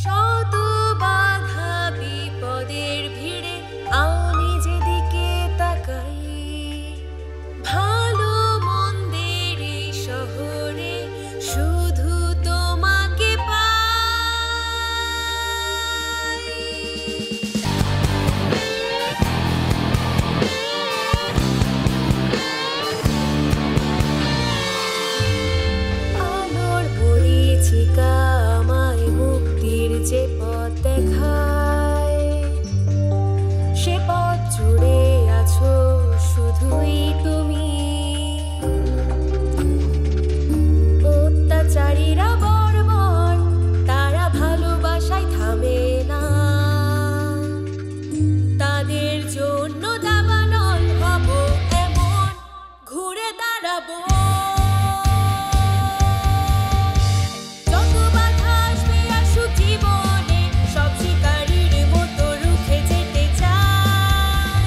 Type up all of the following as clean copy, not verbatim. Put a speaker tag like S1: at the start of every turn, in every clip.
S1: শত বাধা বিপদের ভিড়ে আমি যেদিকে তাকাই, ভালো মন্দের এই শহরে শুধু তোমাকে পাই। আলোর পরিচিকা আমায় মুক্তির যে পথ দেখায়, সে পথ জুড়ে আছো শুধুই তুমি। অত্যাচারীরা বর্বর, তারা ভালোবাসায় থামে না, তাদের জন্য দাবানল হব এমন ঘুরে দাঁড়াবো। যত বাধা আসবে আসুক জীবনে, সব শিকারীর মতো রুখে যেতে চাই।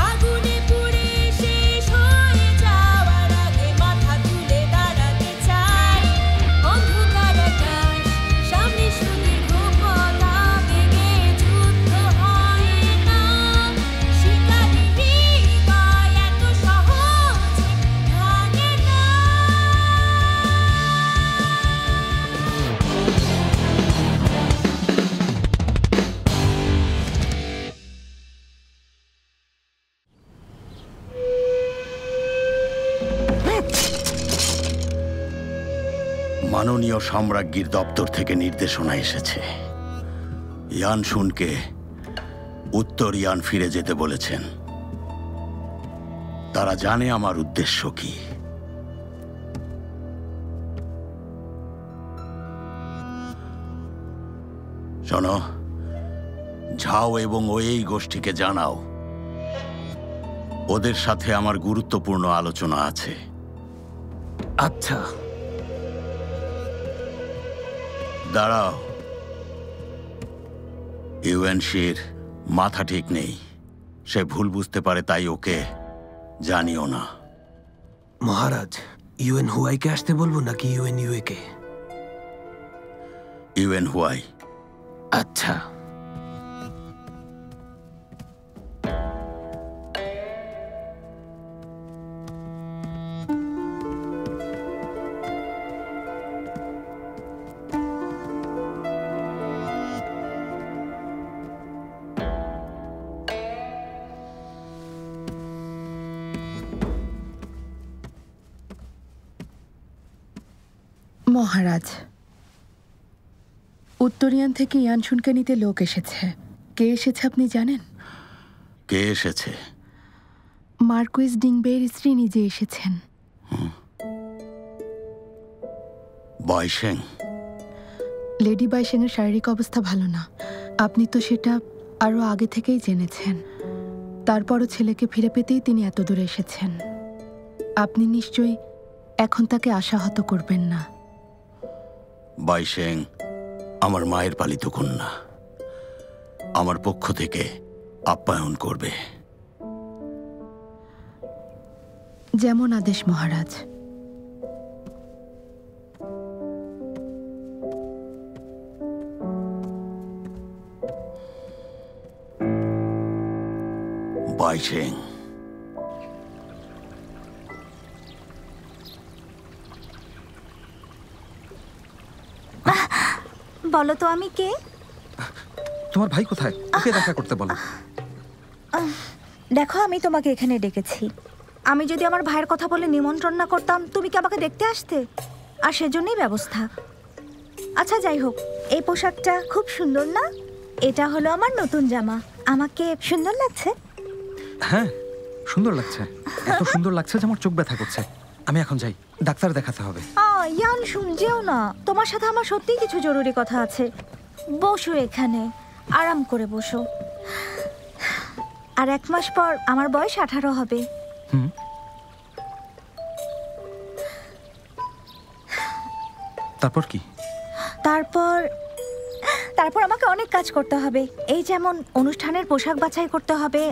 S1: আগুনে পুড়ে শেষ হয়ে যাওয়ার আগে মাথা তুলে দাঁড়াতে চাই। অন্ধকার আকাশ, সামনে সুদীর্ঘ পথ, আবেগে যুদ্ধ হয় না। শিকারী হৃদয় এত সহজে ভাঙে না।
S2: মাননীয় সম্রাজ্ঞীর দপ্তর থেকে নির্দেশনা এসেছে। ইয়ান শুনকে উত্তর ইয়ান ফিরে যেতে বলেছেন। তারা জানে আমার উদ্দেশ্য কি। শোনো, ঝাও এবং ওই গোষ্ঠীকে জানাও ওদের সাথে আমার গুরুত্বপূর্ণ আলোচনা আছে।
S3: আচ্ছা।
S2: দাঁড়াও, ইউএনসির মাথা ঠিক নেই, সে ভুল বুঝতে পারে, তাই ওকে জানিও না।
S3: মহারাজ, ইউএন হুয়াইকে আসতে বলবো নাকি ইউএন ইউএকে?
S2: UN Huawei.
S3: আচ্ছা।
S4: মহারাজ, উত্তরিয়ান থেকে ইয়ানশুনকে নিতে লোক এসেছে। কে এসেছে আপনি জানেন?
S2: কে এসেছে?
S4: মার্কুইস ডিংবের স্ত্রী নিজে এসেছেন।
S2: বাইশেং?
S4: লেডি বাইশেং এর শারীরিক অবস্থা ভালো না, আপনি তো সেটা আরো আগে থেকেই জেনেছেন। তারপরও ছেলেকে ফিরে পেতেই তিনি এত দূরে এসেছেন। আপনি নিশ্চয়ই এখন তাকে আশাহত করবেন না।
S2: বাইশেং আমার মায়ের পালিত কন্যা, আমার পক্ষ থেকে আপ্যায়ন করবে।
S4: যেমন আদেশ মহারাজ।
S2: বাইশেং,
S5: বলো তো আমি কে?
S6: তোমার ভাই কোথায়? ওকে দেখা করতে বলো।
S5: দেখো, আমি তোমাকে এখানে ডেকেছি। আমি যদি আমার ভাইয়ের কথা বলে নিমন্ত্রণ না করতাম, তুমি কি আমাকে দেখতে আসতে? আর সেজন্যই ব্যবস্থা। আচ্ছা, যাই হোক, এই পোশাকটা খুব সুন্দর না? এটা হলো আমার নতুন জামা। আমাকে সুন্দর লাগছে?
S6: হ্যাঁ, সুন্দর লাগছে। এত সুন্দর লাগছে যে আমার চোখ ব্যথা করছে। আমি এখন যাই, ডাক্তার দেখাতে হবে।
S5: ইয়ান শুন, যেও না। তোমার সাথে আমার সত্যিই কিছু জরুরি কথা আছে। বসো এখানে, আরাম করে বসো। আর 1 মাস পর আমার বয়স 18 হবে।
S6: তারপর কি?
S5: তারপর আমাকে অনেক কাজ করতে হবে। এই যেমন অনুষ্ঠানের পোশাক বাছাই করতে হবে,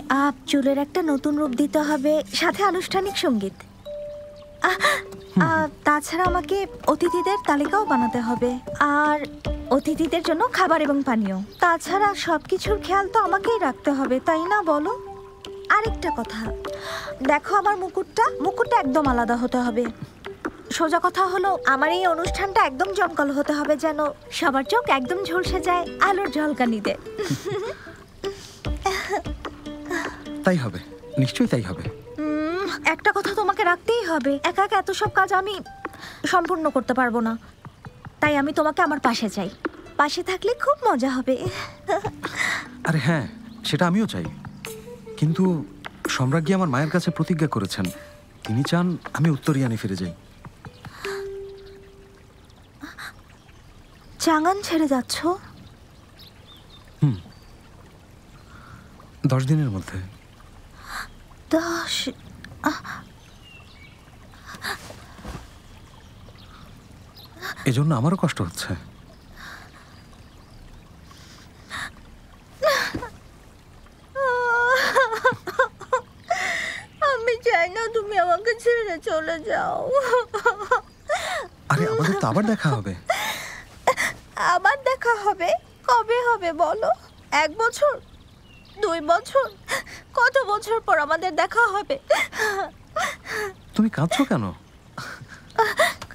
S5: চুলের একটা নতুন রূপ দিতে হবে, সাথে আনুষ্ঠানিক সঙ্গীত। তাছাড়া আমাকে অতিথিদের তালিকাও বানাতে হবে, আর অতিথিদের জন্য খাবার এবং পানীয়। তাছাড়া সবকিছুর খেয়াল তো আমাকেই রাখতে হবে, তাই না বলো? আরেকটা কথা, দেখো আমার মুকুটটা একদম আলাদা হতে হবে। সোজা কথা হলো, আমার এই অনুষ্ঠানটা একদম জমকালো হতে হবে, যেন সবার চোখ একদম ঝলসে যায় আলোর ঝলকানিতে।
S6: তাই হবে, নিশ্চয়ই তাই হবে।
S5: একটা কথা তোমাকে রাখতেই হবে, একা একা এত সব কাজ আমি সম্পূর্ণ করতে পারবো না, তাই আমি তোমাকে আমার পাশে চাই। পাশে থাকলে খুব মজা হবে।
S6: আরে হ্যাঁ, সেটা আমিও চাই, কিন্তু সম্রাজ্ঞী আমার মায়ের কাছে প্রতিজ্ঞা করেছেন, তিনি চান আমি উত্তরিয়ানে ফিরে যাই।
S5: চাঙ্গান ছেড়ে যাচ্ছ?
S6: 10 দিনের মধ্যে।
S5: 10?
S6: এজন্য আমারও কষ্ট হচ্ছে।
S5: আমি চাই না তুমি আমাকে ছেড়ে চলে যাও।
S6: আরে আমাদের তো আবার দেখা হবে।
S5: আবার দেখা হবে? কবে হবে বলো? 1 বছর, 2 বছর, কত বছর পর আমাদের দেখা হবে?
S6: তুমি কাঁদছো কেন?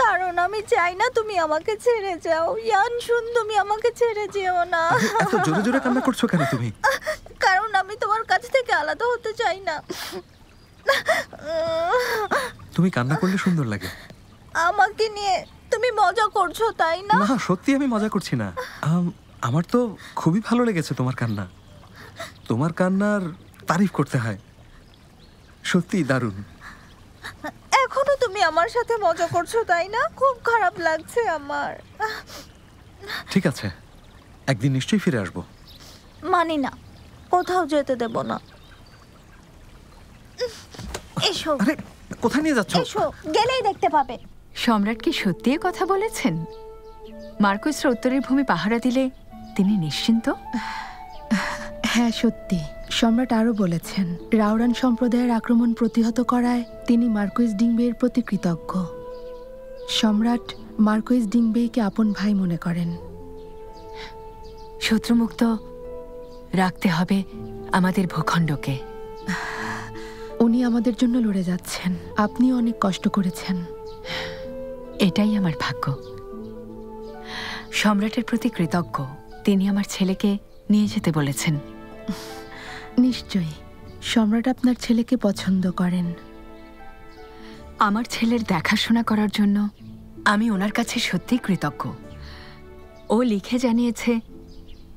S5: কারণ আমি চাই না তুমি আমাকে ছেড়ে যাও। ইয়ানশুন, তুমি আমাকে ছেড়ে যেও না।
S6: এত জোরে জোরে কান্না করছো কেন তুমি?
S5: কারণ আমি তোমার কাছ থেকে আলাদা হতে চাই না।
S6: তুমি কান্না করলে সুন্দর লাগে।
S5: আমাকে নিয়ে তুমি মজা করছো, তাই না?
S6: না, সত্যি আমি মজা করছি না। আমার তো খুবই ভালো লেগেছে তোমার কান্না। তোমার কান্নার তারিফ করতে হয়, সত্যি দারুণ।
S5: এখনো তুমি আমার সাথে মজা করছো, তাই না? খুব খারাপ লাগছে আমার।
S6: ঠিক আছে, একদিন নিশ্চয়ই ফিরে আসবো।
S5: মানি না, কোথাও যেতে দেব না। এসো।
S6: আরে কোথায় নিয়ে যাচ্ছ?
S5: এসো, গেলেই দেখতে পাবে।
S7: সম্রাট কি সত্যি এ কথা বলেছেন? মার্কুসরা উত্তরের ভূমি পাহারা দিলে তিনি নিশ্চিন্ত?
S4: হ্যাঁ সত্যি, সম্রাট আরও বলেছেন রাওরান সম্প্রদায়ের আক্রমণ প্রতিহত করায় তিনি মার্কুইস ডিংবেইয়ের প্রতি কৃতজ্ঞ। সম্রাট মার্কুইস ডিংবেইকে আপন ভাই মনে করেন।
S7: শত্রুমুক্ত রাখতে হবে আমাদের ভূখণ্ডকে।
S4: উনি আমাদের জন্য লড়ে যাচ্ছেন, আপনিও অনেক কষ্ট করেছেন।
S7: এটাই আমার ভাগ্য। সম্রাটের প্রতি কৃতজ্ঞ, তিনি আমার ছেলেকে নিয়ে যেতে বলেছেন।
S4: নিশ্চয়ই, সম্রাট আপনার ছেলেকে পছন্দ করেন।
S7: আমার ছেলের দেখাশোনা করার জন্য আমি ওনার কাছে সত্যিই কৃতজ্ঞ। ও লিখে জানিয়েছে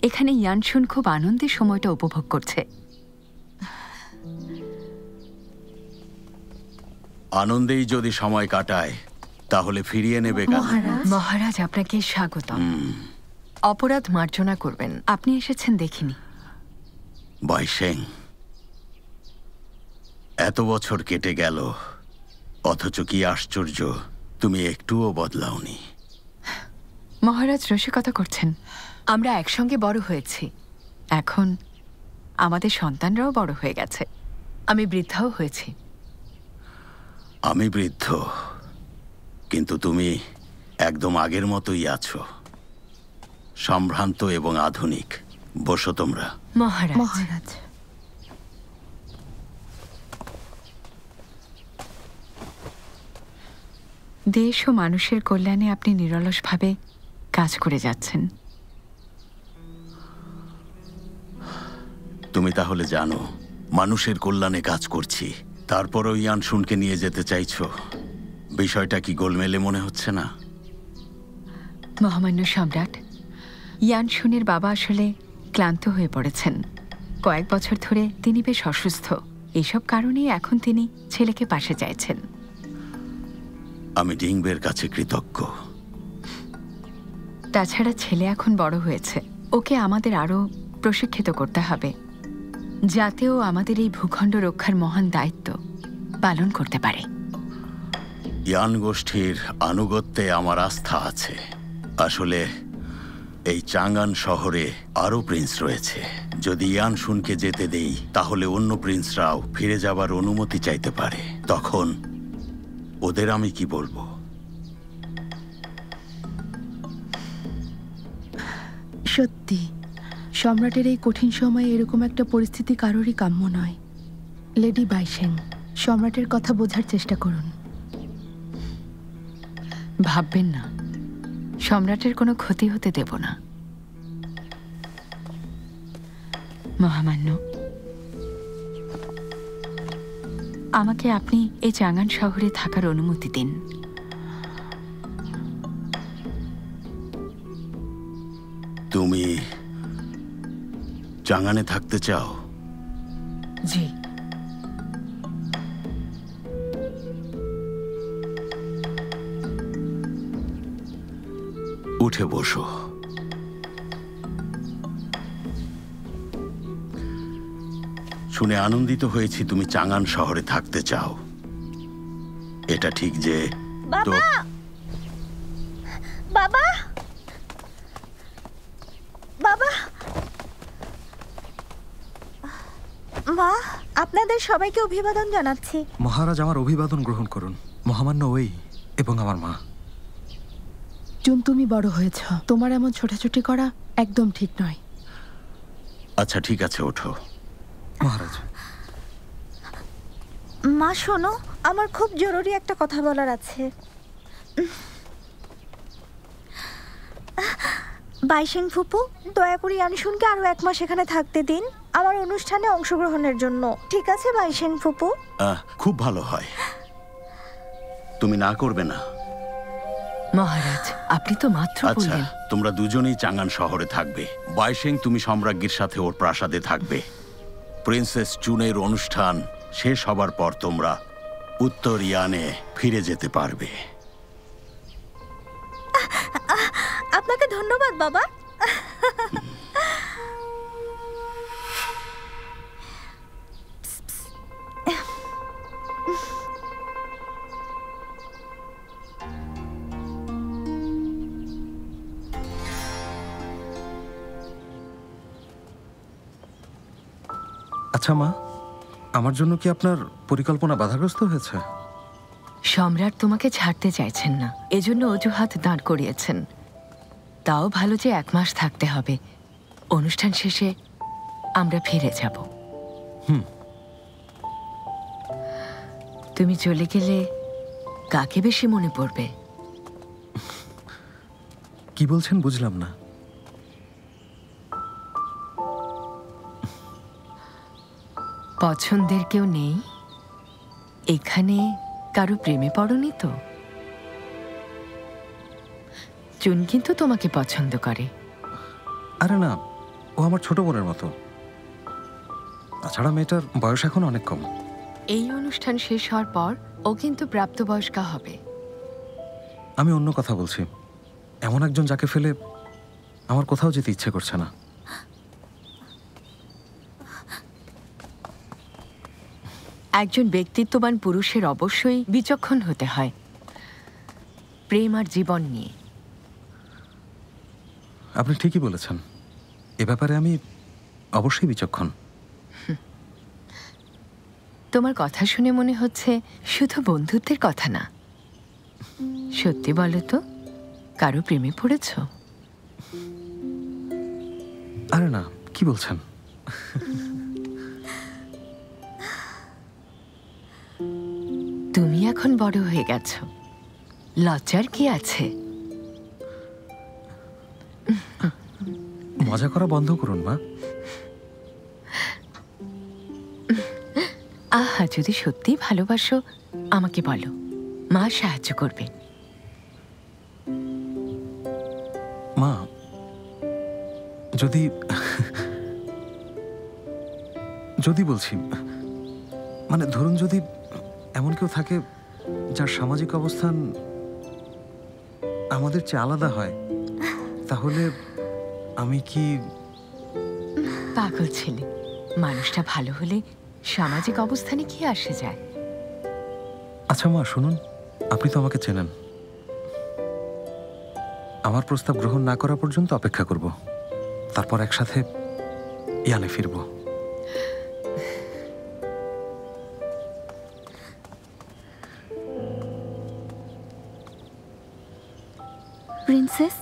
S7: এখানে ইয়ানশুন খুব আনন্দের সময়টা উপভোগ করছে।
S2: আনন্দেই যদি সময় কাটায় তাহলে ফিরিয়ে নেবে কেন?
S7: মহারাজ, আপনাকে স্বাগত। অপরাধ মার্জনা করবেন, আপনি এসেছেন দেখিনি।
S2: বাইশেং, এত বছর কেটে গেল, অথচ কি আশ্চর্য, তুমি একটুও বদলাওনি।
S7: মহারাজ রসিকতা করছেন। আমরা একসঙ্গে বড় হয়েছি, এখন আমাদের সন্তানরাও বড় হয়ে গেছে। আমি বৃদ্ধাও হয়েছি।
S2: আমি বৃদ্ধ, কিন্তু তুমি একদম আগের মতোই আছো, সম্ভ্রান্ত এবং আধুনিক। বসো তোমরা।
S7: মহারাজ।
S4: মহারাজ,
S7: দেশ ও মানুষের কল্যাণে আপনি নিরলসভাবে কাজ করে যাচ্ছেন।
S2: তুমি তাহলে জানো মানুষের কল্যাণে কাজ করছি, তারপরও ইয়ানশুনকে নিয়ে যেতে চাইছো। বিষয়টা কি গোলমেলে মনে হচ্ছে না?
S7: মহামান্য সম্রাট, ইয়ানশুনের বাবা আসলে ক্লান্ত হয়ে পড়েছেন। কয়েক বছর ধরে তিনি বেশ অসুস্থ। এসব কারণেই এখন তিনি ছেলেকে পাশে চাইছেন।
S2: আমি ডিংবের কাছে কৃতজ্ঞ।
S7: তাছাড়া ছেলে এখন বড় হয়েছে, ওকে আমাদের আরও প্রশিক্ষিত করতে হবে, যাতে ও আমাদের এই ভূখণ্ড রক্ষার মহান দায়িত্ব পালন করতে পারে।
S2: ইয়ান গোষ্ঠীর আনুগত্যে আমার আস্থা আছে। আসলে এই চাঙ্গান শহরে আরও প্রিন্স রয়েছে। যদি ইয়ানশুনকে যেতে দেই তাহলে অন্য প্রিন্সরাও ফিরে যাবার অনুমতি চাইতে পারে। তখন ওদের আমি কি বলবো?
S4: সত্যি সম্রাটের এই কঠিন সময়ে এরকম একটা পরিস্থিতি কারোরই কাম্য নয়। লেডি বাইশেং, সম্রাটের কথা বোঝার চেষ্টা করুন।
S7: ভাববেন না, সম্রাটের কোনো ক্ষতি হতে দেব না। মহামান্য, আমাকে আপনি এই চাঙ্গান শহরে থাকার অনুমতি দিন।
S2: তুমি চাঙ্গানে থাকতে চাও?
S7: জি।
S2: উঠে বসো। শুনে আনন্দিত হয়েছি তুমি চাঙ্গান শহরে থাকতে চাও। এটা ঠিক যে
S5: বাবা, বাবা, বাবা, মা, আপনাদের সবাইকে অভিবাদন জানাচ্ছি।
S6: মহারাজ, আমার অভিবাদন গ্রহণ করুন। মহামান্য ওই এবং আমার মা।
S4: জুন, তুমি বড় হয়েছ, তোমার এমন ছোটাছুটি করা একদম ঠিক নয়।
S2: আচ্ছা ঠিক আছে, ওঠো।
S6: মহারাজ,
S5: মা শোনো, আমার খুব জরুরি একটা কথা বলার আছে। বাইশেং ফুপু, দয়া করে ইয়ানশুনকে আরো 1 মাস এখানে থাকতে দিন আমার অনুষ্ঠানে অংশগ্রহণের জন্য। ঠিক আছে বাইশেং ফুপু?
S2: খুব ভালো হয়। তুমি না করবে না?
S7: মহারাজ, আপনি তো মাত্র
S2: আচ্ছা,
S7: বললেন।
S2: তোমরা দুজনেই চাঙ্গান শহরে থাকবে। বাইশেং, তুমি সম্রাজ্ঞীর সাথে ওর প্রাসাদে থাকবে। প্রিন্সেস চুনের অনুষ্ঠান শেষ হবার পর তোমরা উত্তর ইয়ানে ফিরে যেতে পারবে।
S5: আপনাকে ধন্যবাদ বাবা।
S6: আচ্ছা মা, আমার জন্য কি আপনার পরিকল্পনা বাধাগ্রস্ত হয়েছে?
S7: সম্রাট তোমাকে ছাড়তে চাইছেন না, এজন্য অজুহাত দাঁড় করিয়েছেন। তাও ভালো যে 1 মাস থাকতে হবে। অনুষ্ঠান শেষে আমরা ফিরে যাব। তুমি চলে গেলে কাকে বেশি মনে পড়বে?
S6: কি বলছেন বুঝলাম না।
S7: পছন্দের কেউ নেই এখানে? কারো প্রেমে পড়নি তো? চুন কিন্তু তোমাকে পছন্দ করে।
S6: আরে না, ও আমার ছোট বোনের মতো। তাছাড়া মেয়েটার বয়স এখন অনেক কম।
S7: এই অনুষ্ঠান শেষ হওয়ার পর ও কিন্তু প্রাপ্তবয়স্কা হবে।
S6: আমি অন্য কথা বলছি। এমন একজন যাকে ফেলে আমার কোথাও যেতে ইচ্ছে করছে না।
S7: একজন ব্যক্তিত্ববান পুরুষের অবশ্যই বিচক্ষণ হতে হয় প্রেম আর জীবন নিয়ে।
S6: আপনি ঠিকই বলেছেন, এ ব্যাপারে আমি অবশ্যই বিচক্ষণ।
S7: তোমার কথা শুনে মনে হচ্ছে শুধু বন্ধুত্বের কথা না। সত্যি বলো তো, কারো প্রেমে পড়েছ?
S6: আরে না, কি বলছেন?
S7: তুমি এখন বড় হয়ে গেছো, লজ্জার কি আছে?
S6: মজা করা বন্ধ করুন মা।
S7: আহা, যদি সত্যি ভালোবাসো আমাকে বলো, মা সাহায্য করবে।
S6: মা, যদি যদি বলছি, মানে ধরুন যদি এমন কেউ থাকে যার সামাজিক অবস্থান আমাদের চেয়ে আলাদা হয়, তাহলে আমি কি?
S7: পাগল ছেলে, মানুষটা ভালো হলে সামাজিক অবস্থানে কি আসে যায়?
S6: আচ্ছা মা শুনুন, আপনি তো আমাকে চেনেন। আমার প্রস্তাব গ্রহণ না করা পর্যন্ত অপেক্ষা করব, তারপর একসাথে ইয়ানে ফিরব।
S5: প্রিন্সেস,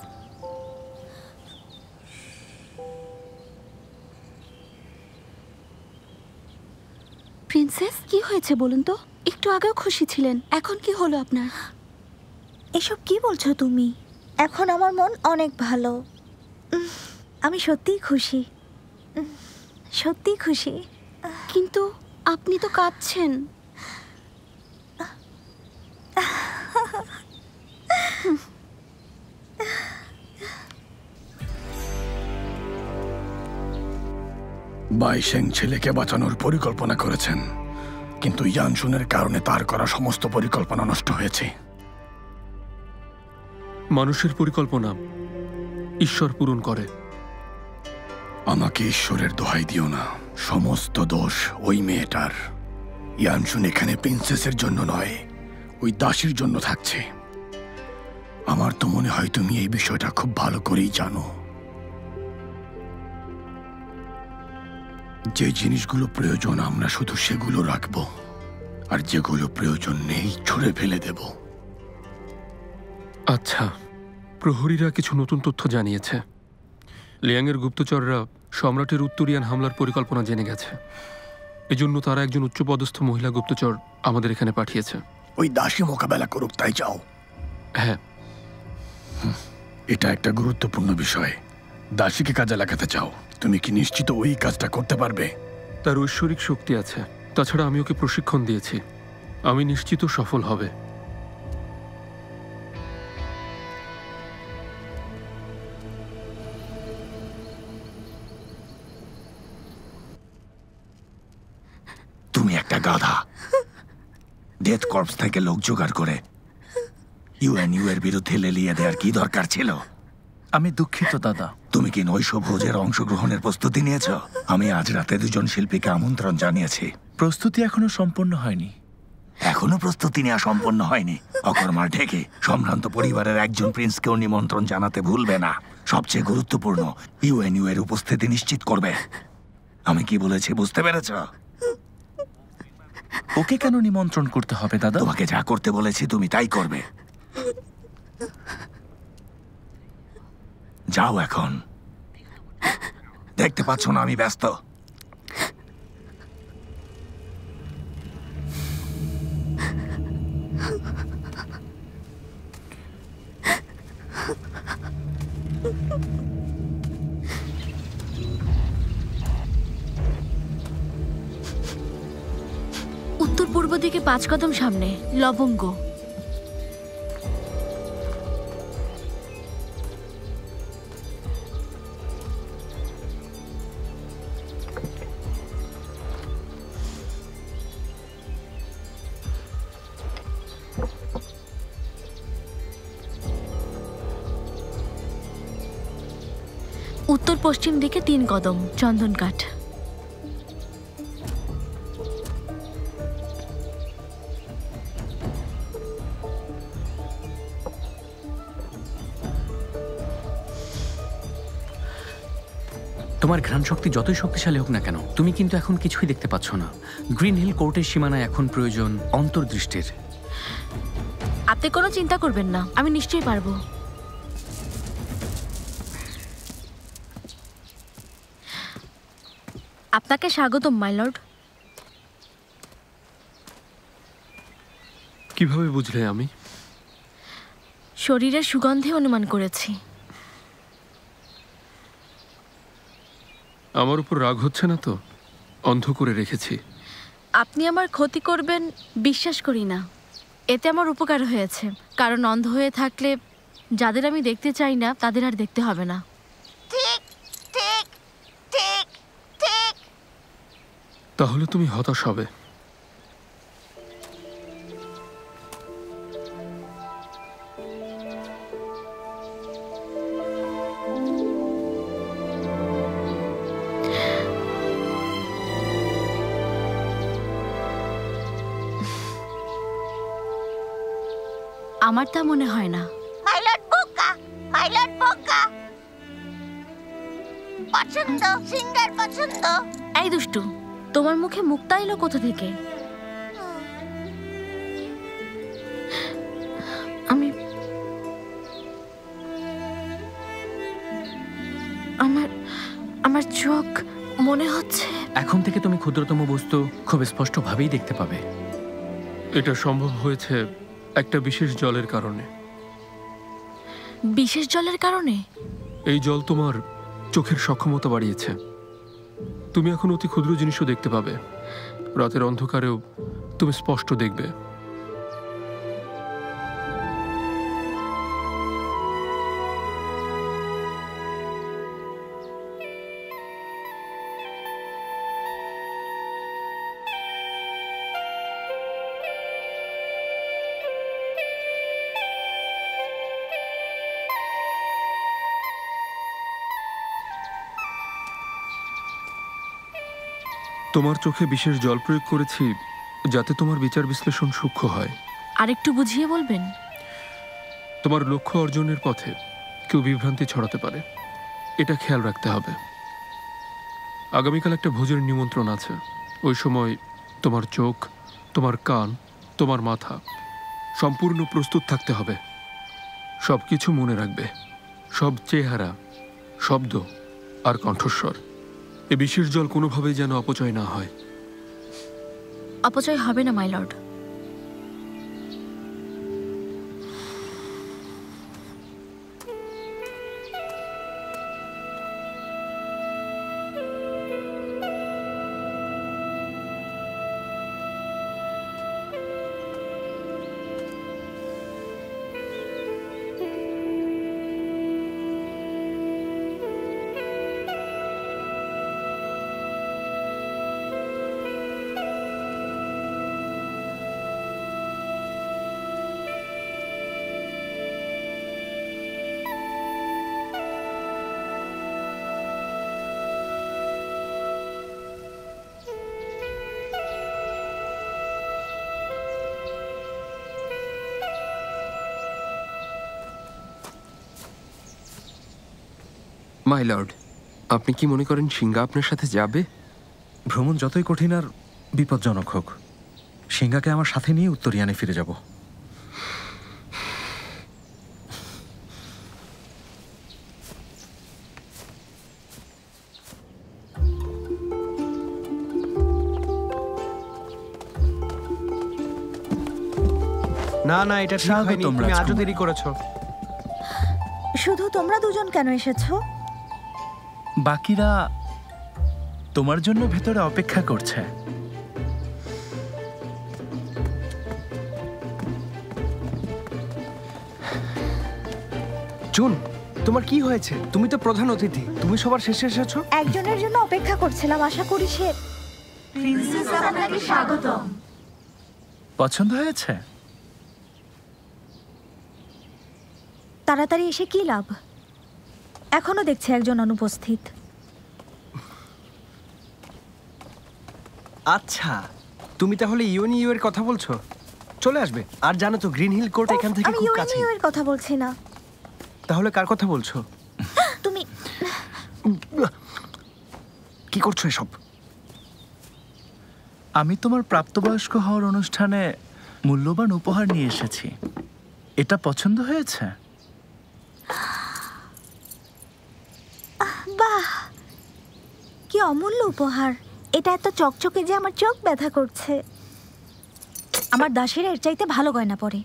S5: প্রিন্সেস কি হয়েছে বলুন তো? একটু আগেও খুশি ছিলেন, এখন কি হলো আপনার? এসব কি বলছো তুমি? এখন আমার মন অনেক ভালো। আমি সত্যিই খুশি, সত্যিই খুশি। কিন্তু আপনি তো কাঁদছেন।
S8: বাইশেং ছেলেকে বাঁচানোর পরিকল্পনা করেছেন, কিন্তু ইয়ানশুনের কারণে তার করা সমস্ত পরিকল্পনা নষ্ট হয়েছে।
S9: মানুষের পরিকল্পনা ঈশ্বর পূরণ করে।
S8: আমাকে ঈশ্বরের দোহাই দিও না, সমস্ত দোষ ওই মেয়েটার। ইয়ানশুন এখানে প্রিন্সেসের জন্য নয়, ওই দাসীর জন্য থাকছে। আমার তো মনে হয় তুমি এই বিষয়টা খুব ভালো করেই জানো। যে জিনিসগুলো প্রয়োজন আমরা শুধু সেগুলো রাখবো, আর যেগুলো প্রয়োজন নেই ছুঁড়ে ফেলে দেব।
S9: আচ্ছা, প্রহরীরা কিছু নতুন তথ্য জানিয়েছে। লিয়াংয়ের গুপ্তচররা সম্রাটের উত্তরিয়ান হামলার পরিকল্পনা জেনে গেছে। এজন্য তারা একজন উচ্চপদস্থ মহিলা গুপ্তচর আমাদের এখানে পাঠিয়েছে।
S8: ওই দাসী মোকাবেলা করুক, তাই চাও?
S9: হ্যাঁ।
S8: এটা একটা গুরুত্বপূর্ণ বিষয়। দাসীকে কাজে লাগাতে চাও? তুমি কি নিশ্চিত ওই কাজটা করতে পারবে?
S9: তার ঐশ্বরিক শক্তি আছে, তাছাড়া আমি ওকে প্রশিক্ষণ দিয়েছি। আমি নিশ্চিত সফল হবে।
S8: তুমি একটা গাধা। ডেথ কর্পস থেকে লোক জোগাড় করে ইউএনইউ এর বিরুদ্ধে লেলিয়ে দেওয়ার কি দরকার ছিল?
S10: আমি দুঃখিত দাদা।
S8: তুমি কি নৈশভোজের অংশগ্রহণের প্রস্তুতি নিয়েছ? আমি আজ রাতে 2 জন শিল্পীকে আমন্ত্রণ জানিয়েছি।
S10: প্রস্তুতি এখনো সম্পন্ন হয়নি।
S8: এখনো প্রস্তুতি নেওয়া সম্পন্ন হয়নি? অকর্মার ঢেকে সম্ভ্রান্ত পরিবারের একজন প্রিন্সকেও নিমন্ত্রণ জানাতে ভুলবে না। সবচেয়ে গুরুত্বপূর্ণ, ইউএনইউ এর উপস্থিতি নিশ্চিত করবে। আমি কি বলেছি বুঝতে পেরেছ?
S10: ওকে কেন নিমন্ত্রণ করতে হবে দাদা?
S8: তোমাকে যা করতে বলেছি তুমি তাই করবে। যাও এখন। দেখতে পাচ্ছ না আমি ব্যস্ত?
S11: উত্তর পূর্ব দিকে 5 কদম সামনে লবঙ্গ। উত্তর পশ্চিম দিকে 3 কদম চন্দন কাঠ।
S12: তোমার ঘ্রাণ শক্তি যতই শক্তিশালী হোক না কেন, তুমি কিন্তু এখন কিছুই দেখতে পাচ্ছ না। গ্রিন হিল কোর্টের সীমানায় এখন প্রয়োজন অন্তর্দৃষ্টির।
S11: আপনি কোনো চিন্তা করবেন না, আমি নিশ্চয়ই পারবো। আপনাকে স্বাগতম মাই লর্ড।
S9: কিভাবে বুঝলে আমি?
S11: শরীরের সুগন্ধে অনুমান করেছি।
S9: আমার উপর রাগ হচ্ছে না তো? অন্ধ করে রেখেছি।
S11: আপনি আমার ক্ষতি করবেন বিশ্বাস করি না। এতে আমার উপকার হয়েছে, কারণ অন্ধ হয়ে থাকলে যাদের আমি দেখতে চাই না তাদের আর দেখতে হবে না।
S9: তাহলে তুমি হতাশ হবে।
S11: আমার তা মনে হয় না।
S5: মাইলট বোকা, মাইলট বোকা। পছন্দ, সিঙ্গার পছন্দ।
S11: এই দুষ্টু, তোমার মুখে মুক্তা এলো কোথা থেকে? আমি আমার আমার চোখ মনে হচ্ছে।
S12: এখন থেকে তুমি ক্ষুদ্রতম বস্তু খুব স্পষ্টভাবেই দেখতে পাবে।
S9: এটা সম্ভব হয়েছে একটা বিশেষ জলের কারণে।
S11: বিশেষ জলের কারণে?
S9: এই জল তোমার চোখের সক্ষমতা বাড়িয়েছে। তুমি এখন অতি ক্ষুদ্র জিনিসও দেখতে পাবে। রাতের অন্ধকারেও তুমি স্পষ্ট দেখবে। তোমার চোখে বিশেষ জল প্রয়োগ করেছি যাতে তোমার বিচার বিশ্লেষণ সূক্ষ্ম হয়।
S11: আরেকটু বুঝিয়ে বলবেন?
S9: তোমার লক্ষ্য অর্জনের পথে কেউ বিভ্রান্তি ছড়াতে পারে, এটা খেয়াল রাখতে হবে। আগামীকাল একটা ভোজের নিমন্ত্রণ আছে। ওই সময় তোমার চোখ, তোমার কান, তোমার মাথা সম্পূর্ণ প্রস্তুত থাকতে হবে। সব কিছু মনে রাখবে, সব চেহারা, শব্দ আর কণ্ঠস্বর। এ বিশেষ জল কোনোভাবেই যেন অপচয় না হয়।
S11: অপচয় হবে না মাই লর্ড।
S3: মাই লর্ড, আপনি কি মনে করেন সিংহা আপনার সাথে যাবে?
S6: ভ্রমণ যতই কঠিন আর বিপজ্জনক হোক, সিংহাকে আমার সাথে নিয়ে উত্তরিয়ানে ফিরে যাব।
S13: না না, এটা ঠিক হয়নি। তুমি আজও দেরি করেছো।
S5: শুধু তোমরা দুজন কেন এসেছো?
S10: বাকিরা তোমার জন্য ভেতরে অপেক্ষা করছে।
S13: জুন, তোমার কি হয়েছে? তুমি তো প্রধান অতিথি, তুমি সবার শেষে এসেছো।
S5: একজনের জন্য অপেক্ষা করছিলাম, আশা করি সে। প্রিন্সেস আপনাকে স্বাগতম।
S10: পছন্দ হয়েছে?
S5: তাড়াতাড়ি এসে কি লাভ? এখনো দেখছি একজন অনুপস্থিত।
S13: আচ্ছা, তুমি তাহলে ইউএনইউ এর কথা বলছো? চলে আসবে। আর জানো তো গ্রিন হিল কোর্ট এখান থেকে খুব কাছে।
S5: আমি ইউএনইউ এর কথা বলছি না।
S13: তাহলে কার কথা বলছো?
S5: তুমি
S13: কি করছো এসব?
S10: আমি তোমার প্রাপ্তবয়স্ক হওয়ার অনুষ্ঠানে মূল্যবান উপহার নিয়ে এসেছি। এটা পছন্দ হয়েছে?
S5: বাহ, কি অমূল্য উপহার! এটা এত চকচকে যে আমার চোখ ব্যথা করছে। আমার দাসের এর চাইতে ভালো গয়না পরে।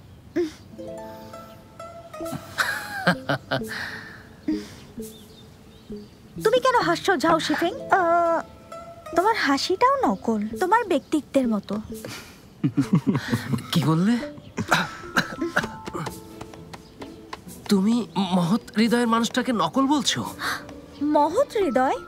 S5: তুমি কেন হাসছো ঝাও শিফিং? তোমার হাসিটাও নকল, তোমার ব্যক্তিত্বের মতো।
S3: কি বললে? তুমি মহৎ হৃদয়ের মানুষটাকে নকল বলছো?
S5: মহৎ হৃদয়?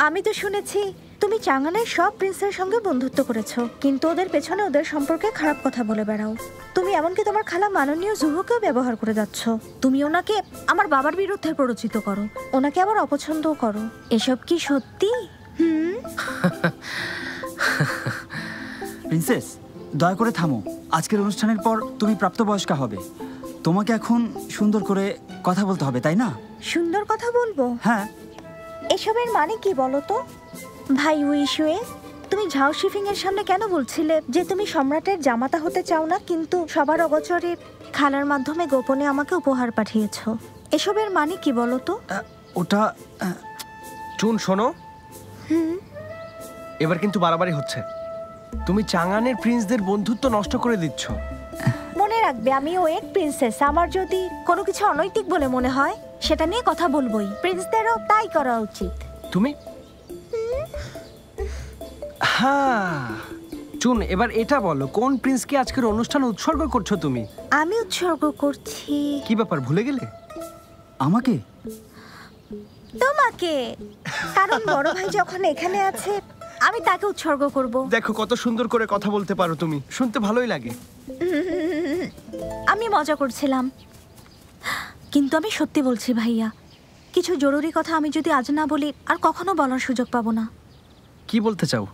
S5: আমি তো শুনেছি তুমি চাঙ্গানের সব প্রিন্সের সঙ্গে বন্ধুত্ব করেছো, কিন্তু ওদের পেছনে ওদের সম্পর্কে খারাপ কথা বলে বেড়াও। তুমি এমনকি তোমার খালা মাননীয় জুহোকেও ব্যবহার করে যাচ্ছ। তুমি ওনাকে আমার বাবার বিরুদ্ধে প্ররোচিত করো, ওনাকে আবার অপছন্দও করো। এসব কি সত্যি?
S14: প্রিন্সেস, দয়া করে থামো। আজকের অনুষ্ঠানের পর তুমি প্রাপ্তবয়স্কা হবে। তোমাকে এখন সুন্দর করে কথা বলতে হবে, তাই না?
S5: সুন্দর কথা বলবো?
S14: হ্যাঁ।
S5: এসবের মানে কি বলো তো? ভাই উইশুয়ে, তুমি তুমি ঝাও শিফিং এর সামনে কেন বলছিলে যে তুমি সম্রাটের জামাতা হতে চাও না, কিন্তু সবার অগোচরে খেলার মাধ্যমে গোপনে আমাকে উপহার পাঠিয়েছো? এসবের মানে কি বলো তো?
S13: ওটা চুন শোনো, এবার কিন্তু বাড়াবাড়ি হচ্ছে। তুমি চাঙানের প্রিন্সদের বন্ধুত্ব নষ্ট করে দিচ্ছ।
S5: মনে রাখবে আমি ও এক প্রিন্সেস। আমার যদি কোনো কিছু অনৈতিক বলে মনে হয় সেটা নিয়ে কথা বলবোই। প্রিন্সদেরও তাই করা উচিত।
S13: তুমি হ্যাঁ চুন, এবার এটা বলো কোন প্রিন্সকে আজকের অনুষ্ঠান উৎসর্গ করছো তুমি?
S5: আমি উৎসর্গ করছি।
S13: কি ব্যাপার, ভুলে গেলে?
S14: আমাকে?
S5: তোমাকে, কারণ বড় ভাই যখন এখানে আছে আমি তাকে উৎসর্গ করব।
S13: দেখো কত সুন্দর করে কথা বলতে পারো তুমি, শুনতে ভালোই লাগে।
S5: আমি মজা করছিলাম, কিন্তু আমি সত্যি বলছি ভাইয়া। কিছু জরুরি কথা আমি যদি আজ না বলি আর কখনো বলার সুযোগ পাবো না।
S13: কি বলতে চাও?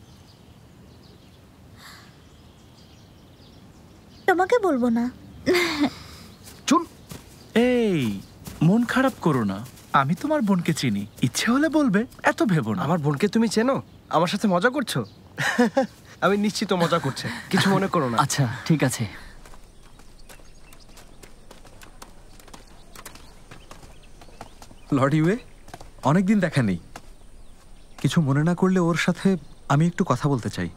S5: তোমাকে বলবো না।
S10: চুন, এই মন খারাপ করো না, আমি তোমার বোনকে চিনি, ইচ্ছে হলে বলবে, এত ভেবো না।
S13: আমার বোনকে তুমি চেনো? আমার সাথে মজা করছো? আমি নিশ্চিত মজা করছে, কিছু মনে করো না।
S14: আচ্ছা ঠিক আছে।
S6: লর্ড ইউয়ে, অনেকদিন দেখা নেই। কিছু মনে না করলে ওর সাথে আমি একটু কথা বলতে চাই।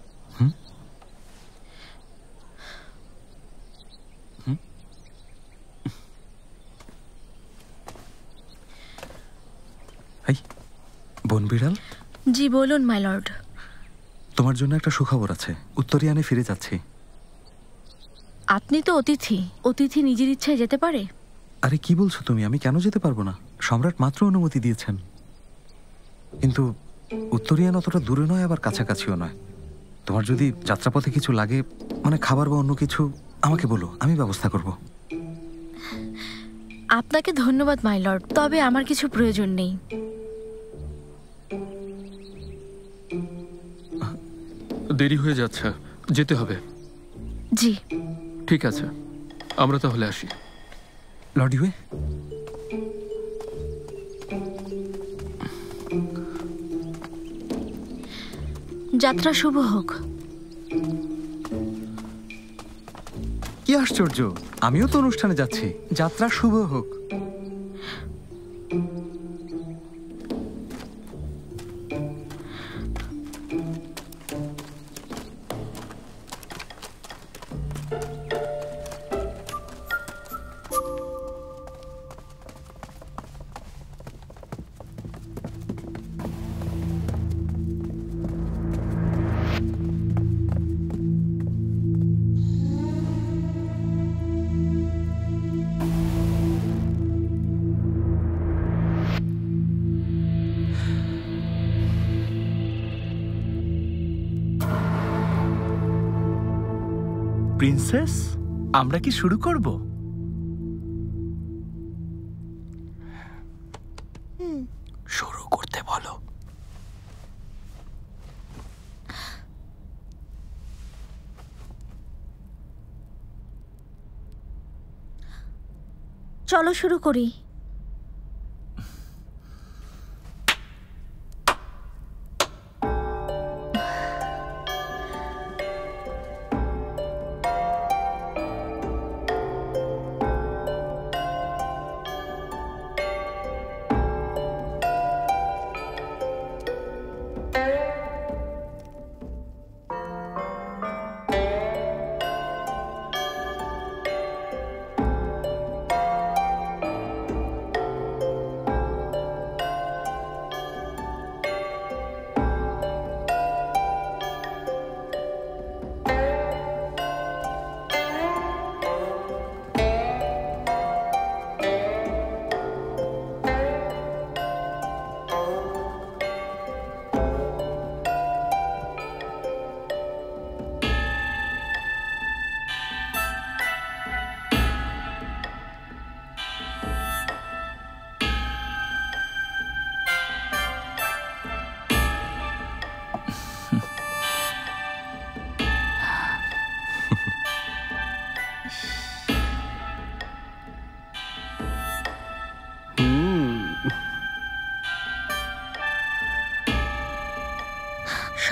S6: বোন বিড়াল।
S11: জি বলুন মাই লর্ড।
S6: তোমার জন্য একটা সুখবর আছে, উত্তরিয়ানে ফিরে যাচ্ছি।
S11: আপনি তো অতিথি, অতিথি নিজের ইচ্ছায় যেতে পারে?
S6: আরে কি বলছো তুমি, আমি কেন যেতে পারবো না? সম্রাট মাত্র অনুমতি দিয়েছেন। কিন্তু উত্তরিয়ান অতটা দূরে নয়, আবার কাছাকাছিও নয়। তোমার যদি যাত্রাপথে কিছু লাগে, মানে খাবার বা অন্য কিছু, আমাকে বলো, আমি ব্যবস্থা করব।
S11: আপনাকে ধন্যবাদ মাই লর্ড, তবে আমার কিছু প্রয়োজন নেই।
S9: দেরি হয়ে যাচ্ছে, যেতে হবে।
S11: জি
S9: ঠিক আছে, আমরা তাহলে আসি।
S6: লর্ড ইউয়ে,
S11: যাত্রা শুভ হোক।
S6: কি আশ্চর্য, আমিও তো অনুষ্ঠানে যাচ্ছি। যাত্রা শুভ হোক।
S10: প্রিন্সেস, আমরা কি শুরু করব?
S14: শুরু করতে বলো।
S5: চলো শুরু করি।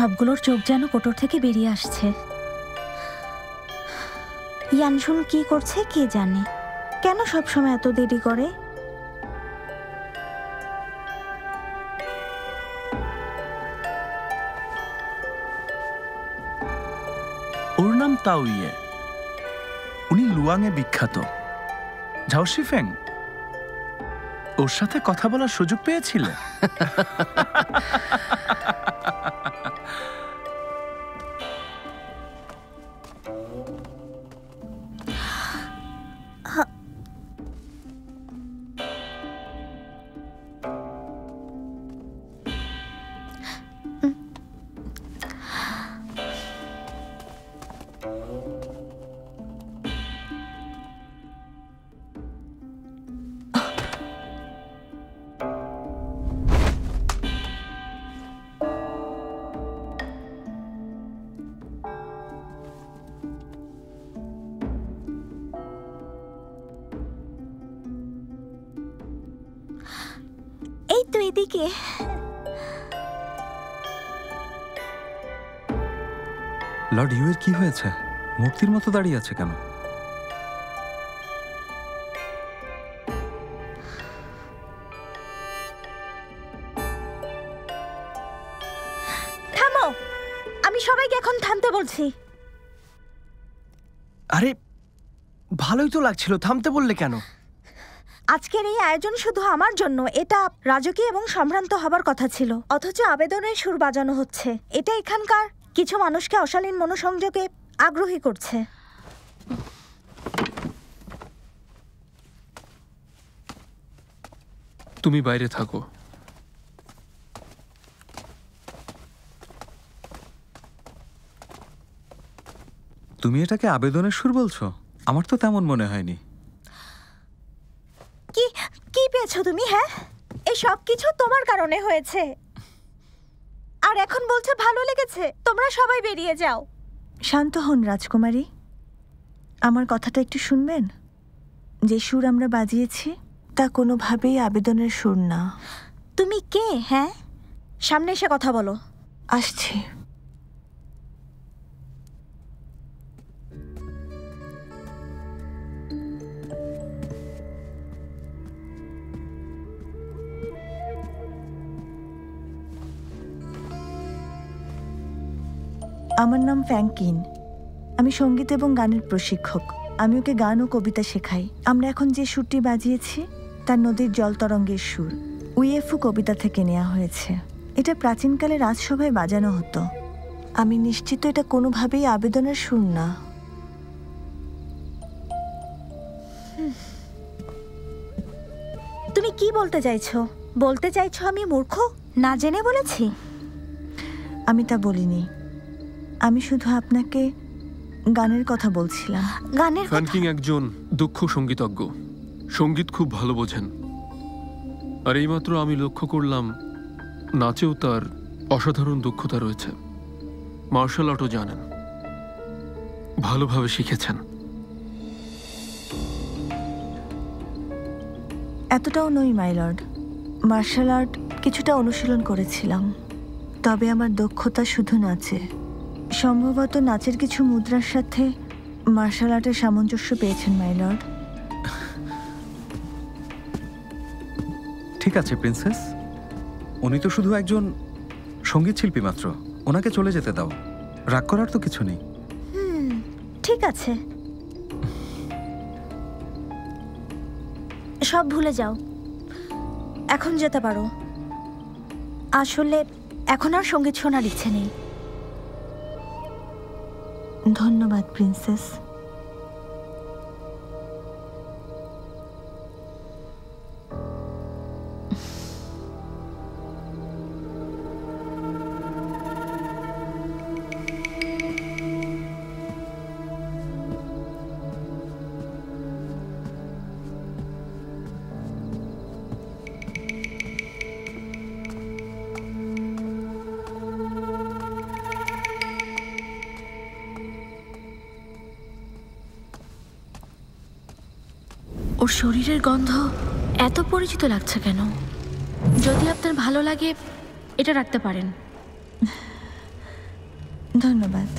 S5: সবগুলোর চোখ যেন কোটর থেকে বেরিয়ে আসছে। ইয়ানশুন কি করছে কে জানে, কেন সবসময় এত দেরি করে?
S10: ওর নাম তাওইয়ে, উনি লুয়াংয়ে বিখ্যাত। ঝাও শিফেং, ওর সাথে কথা বলার সুযোগ পেয়েছিলে?
S5: এই তো এদিকে।
S6: লর্ড ইউয়ের কি হয়েছে? মূর্তির মতো দাঁড়িয়ে আছে কেন?
S5: থামো, আমি সবাইকে এখন থামতে বলছি।
S13: আরে ভালোই তো লাগছিল, থামতে বললে কেন?
S5: আজকের এই আয়োজন শুধু আমার জন্য, এটা রাজকীয় এবং সম্ভ্রান্ত হবার কথা ছিল, অথচ আবেদনের সুর বাজানো হচ্ছে। এটা এখানকার কিছু মানুষকে অশালীন মনোসংযোগে আগ্রহী করছে।
S9: তুমি বাইরে থাকো।
S6: তুমি এটাকে আবেদনের সুর বলছো? আমার তো তেমন মনে হয়নি।
S5: কি কি পেয়েছো তুমি? হ্যাঁ, এই সব কিছু তোমার কারণে হয়েছে, আর এখন বলছে ভালো লেগেছে। তোমরা সবাই বেরিয়ে যাও। শান্ত হন রাজকুমারী, আমার কথাটা একটু শুনবেন। যে সুর আমরা বাজিয়েছি তা কোনোভাবেই আবেদনের সুর না। তুমি কে? হ্যাঁ, সামনে এসে কথা বলো। আসছি। আমার নাম ফ্যাংকিন, আমি সঙ্গীত এবং গানের প্রশিক্ষক। আমি ওকে গান ও কবিতা শেখাই। আমরা এখন যে সুরটি বাজিয়েছি তার নদীর জল তরঙ্গের সুর উইএফু কবিতা থেকে নেওয়া হয়েছে। এটা প্রাচীনকালে রাজসভায় বাজানো হতো। আমি নিশ্চিত এটা কোনোভাবেই আবেদনের সুর না। তুমি কি বলতে চাইছো? বলতে চাইছো আমি মূর্খ, না জেনে বলেছি? আমি তা বলিনি, আমি শুধু আপনাকে গানের কথা বলছিলাম। গানের
S9: ফ্যানকিং একজন দক্ষ সঙ্গীতজ্ঞ, সঙ্গীত খুব ভালো বোঝেন। আর এইমাত্র আমি লক্ষ্য করলাম নাচেও তার অসাধারণ দক্ষতা রয়েছে। মার্শাল আর্টও জানেন, ভালোভাবে শিখেছেন।
S5: এতটাও নই মাই লর্ড, মার্শাল আর্ট কিছুটা অনুশীলন করেছিলাম, তবে আমার দক্ষতা শুধু নাচে। সম্ভবত নাচের কিছু মুদ্রার সাথে মার্শাল আর্টের সামঞ্জস্য পেয়েছেন মাই লর্ড।
S6: ঠিক আছে প্রিন্সেস, উনি তো শুধু একজন সঙ্গীত শিল্পী মাত্র, ওনাকে চলে যেতে দাও। রাগ করার তো কিছু নেই।
S5: ঠিক আছে, সব ভুলে যাও, এখন যেতে পারো। আসলে এখন আর সঙ্গীত শোনার ইচ্ছে নেই। ধন্যবাদ প্রিন্সেস।
S11: ওর শরীরের গন্ধ এত পরিচিত লাগছে কেন? যদি আপনার ভালো লাগে এটা রাখতে পারেন।
S5: ধন্যবাদ।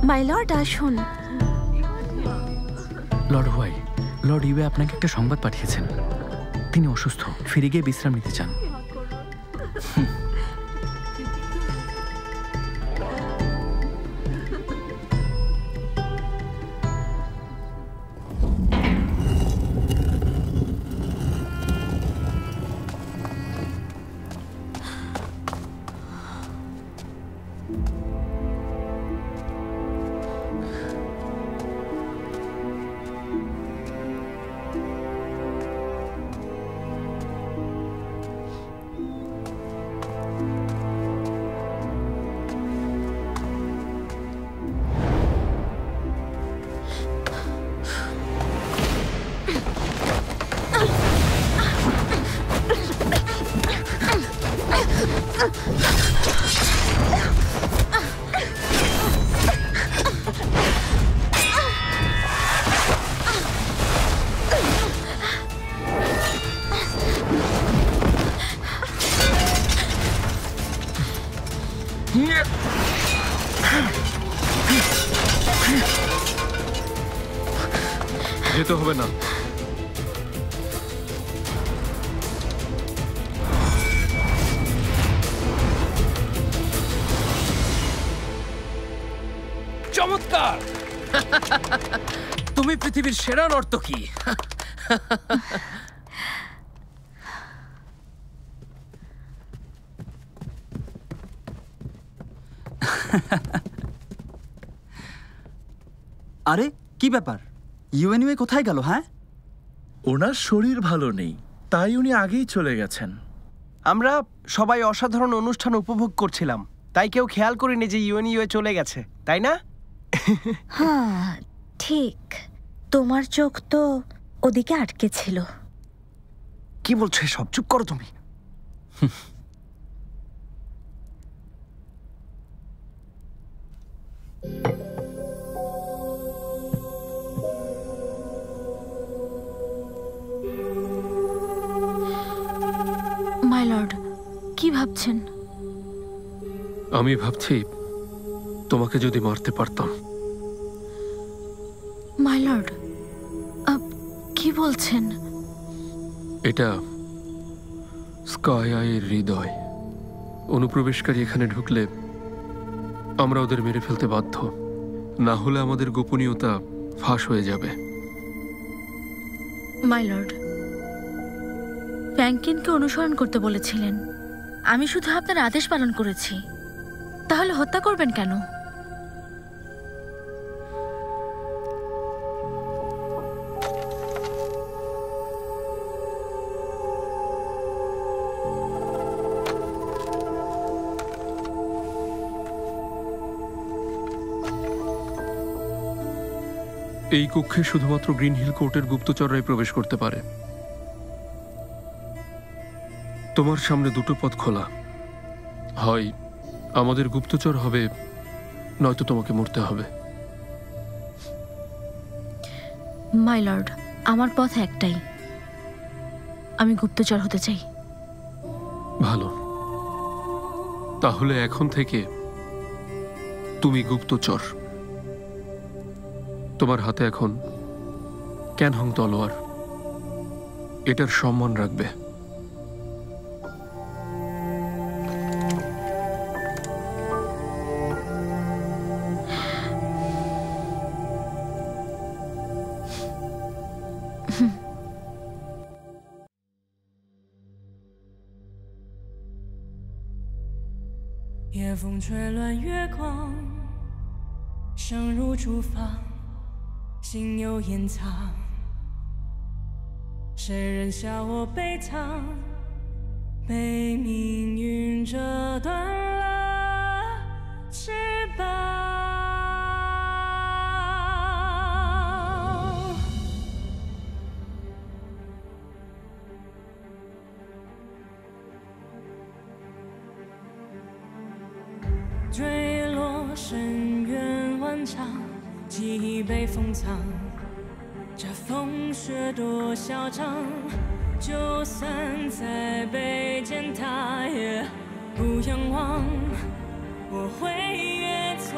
S11: মাই লর্ড, আসুন।
S12: লর্ড হোয়াই, লর্ড ইউএ আপনাকে একটা সংবাদ পাঠিয়েছেন। তিনি অসুস্থ, ফিরে গিয়ে বিশ্রাম নিতে চান।
S9: যেতে হবে না।
S12: চমৎকার! তুমি পৃথিবীর সেরা নর্তকী।
S14: আরে কি ব্যাপার, ইউএনইউএ কোথায় গেল? হ্যাঁ,
S10: ওনার শরীর ভালো নেই, তাই উনি আগেই চলে গেছেন।
S13: আমরা সবাই অসাধারণ অনুষ্ঠান উপভোগ করছিলাম, তাই কেউ খেয়াল করিনি যে ইউএনইউএ চলে গেছে, তাই না?
S5: হ্যাঁ ঠিক, তোমার চোখ তো ওদিকে আটকে ছিল।
S13: কি বলছো সব? চুপ করো তুমি।
S11: মাই লর্ড, কি ভাবছেন?
S9: আমি ভাবছি তোমাকে যদি মারতে পারতাম।
S11: মাই লর্ড, কি বলছেন?
S9: এটা স্কাই আইয়ের হৃদয়। অনুপ্রবেশকারী এখানে ঢুকলে আমরা ওদের মেরে ফেলতে বাধ্য, না হলে আমাদের গোপনীয়তা ফাঁস হয়ে যাবে।
S11: মাই লর্ড, ফ্র্যাঙ্কিনকে অনুসরণ করতে বলেছিলেন, আমি শুধু আপনার আদেশ পালন করেছি, তাহলে হত্যা করবেন কেন?
S9: এই কক্ষে শুধুমাত্র গ্রিন হিল কোর্টের গুপ্তচররাই প্রবেশ করতে পারে। তোমার সামনে দুটো পথ খোলা, হয় আমাদের গুপ্তচর হবে, নয়তো তোমাকে মরতে হবে।
S11: মাই লর্ড, আমার পথ একটাই, আমি গুপ্তচর হতে চাই।
S9: ভালো, তাহলে এখন থেকে তুমি গুপ্তচর। তোমার হাতে এখন ক্যানহং তলোয়ার, এটার সম্মান রাখবে।
S1: 夜风吹乱月光，声如竹房，心有掩藏。谁人笑我悲怆，被命运折断了翅膀。坠落深渊万丈，记忆被封藏。这风雪多嚣张，就算再被践踏，也不仰望。我会越挫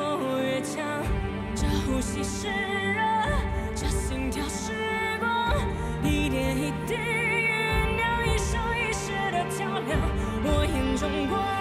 S1: 越强，这呼吸是热，这心跳是光，一点一滴酝酿，一生一世的较量。我眼中光。